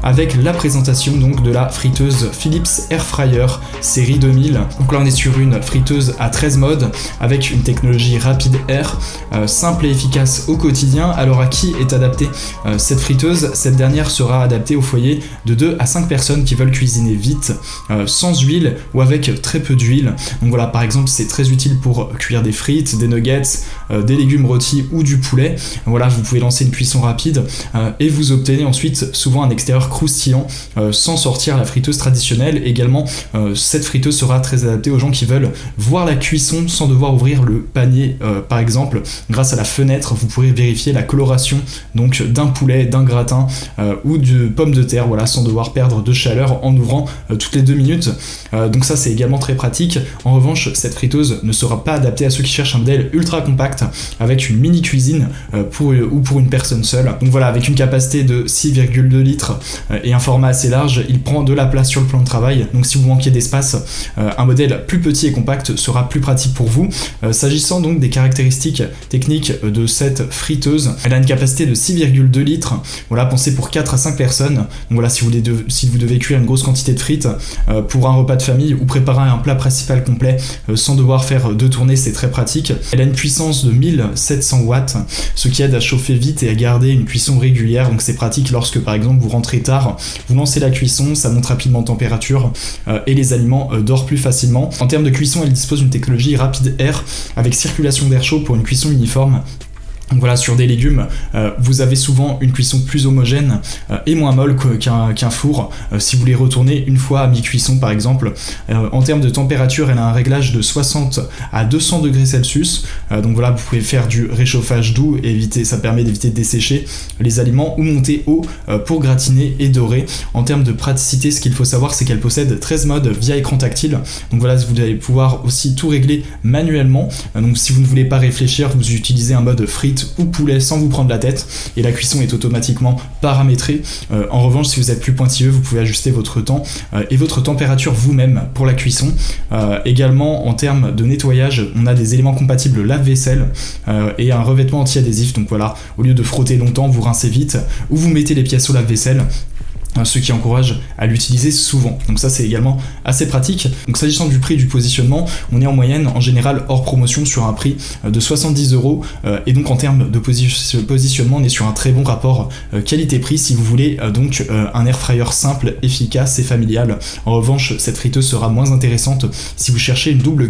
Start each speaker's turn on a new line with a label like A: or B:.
A: avec la présentation donc de la friteuse Philips Airfryer série 2000. Donc là on est sur une friteuse à 13 modes avec une technologie rapide air, simple et efficace au quotidien. Alors à qui est adaptée cette friteuse? Cette dernière sera adaptée au foyer de 2 à 5 personnes qui veulent cuisiner vite, sans huile ou avec très peu d'huile. Donc voilà, par exemple c'est très utile pour cuire des frites, des nuggets, des légumes rôtis ou du poulet. Voilà, vous pouvez lancer une cuisson rapide et vous obtenez ensuite souvent un extérieur croustillant sans sortir la friteuse traditionnelle. Également, cette friteuse sera très adaptée aux gens qui veulent voir la cuisson sans devoir ouvrir le panier. Par exemple, grâce à la fenêtre, vous pourrez vérifier la coloration donc d'un poulet, d'un gratin ou de pommes de terre, voilà, sans devoir perdre de chaleur en ouvrant toutes les 2 minutes. Donc ça c'est également très pratique. En revanche, cette friteuse ne sera pas adaptée à ceux qui cherchent un modèle ultra compact avec une mini cuisine pour une personne seule. Donc voilà, avec une capacité de 6,2 litres et un format assez large, il prend de la place sur le plan de travail. Donc si vous manquez d'espace, un modèle plus petit et compact sera plus pratique pour vous. S'agissant donc des caractéristiques techniques de cette friteuse, elle a une capacité de 6,2 litres. Voilà, pensée pour 4 à 5 personnes. Donc voilà, si vous devez cuire une grosse quantité de frites pour un repas de famille ou préparer un plat principal complet sans devoir faire 2 tournées, c'est très pratique. Elle a une puissance de 1700 watts, ce qui aide à chauffer vite et à garder une cuisson régulière. Donc c'est pratique lorsque par exemple vous rentrez tard, vous lancez la cuisson, ça monte rapidement en température et les aliments dorent plus facilement. En termes de cuisson, elle dispose d'une technologie rapide air avec circulation d'air chaud pour une cuisson uniforme. Donc voilà, sur des légumes, vous avez souvent une cuisson plus homogène et moins molle qu'un four, si vous les retournez une fois à mi-cuisson par exemple. En termes de température, elle a un réglage de 60 à 200 degrés Celsius, donc voilà, vous pouvez faire du réchauffage doux et ça permet d'éviter de dessécher les aliments ou monter haut pour gratiner et dorer. En termes de praticité, ce qu'il faut savoir, c'est qu'elle possède 13 modes via écran tactile, donc voilà, vous allez pouvoir aussi tout régler manuellement. Donc si vous ne voulez pas réfléchir, vous utilisez un mode frites ou poulet sans vous prendre la tête et la cuisson est automatiquement paramétrée. En revanche, si vous êtes plus pointilleux, vous pouvez ajuster votre temps et votre température vous-même pour la cuisson. Également, en termes de nettoyage, on a des éléments compatibles lave-vaisselle et un revêtement anti-adhésif. Donc voilà, au lieu de frotter longtemps, vous rincez vite ou vous mettez les pièces au lave-vaisselle, ce qui encourage à l'utiliser souvent. Donc ça c'est également assez pratique. Donc s'agissant du prix du positionnement, on est en moyenne en général hors promotion sur un prix de 70 € et donc en termes de positionnement, on est sur un très bon rapport qualité-prix si vous voulez donc un air fryer simple, efficace et familial. En revanche, cette friteuse sera moins intéressante si vous cherchez une double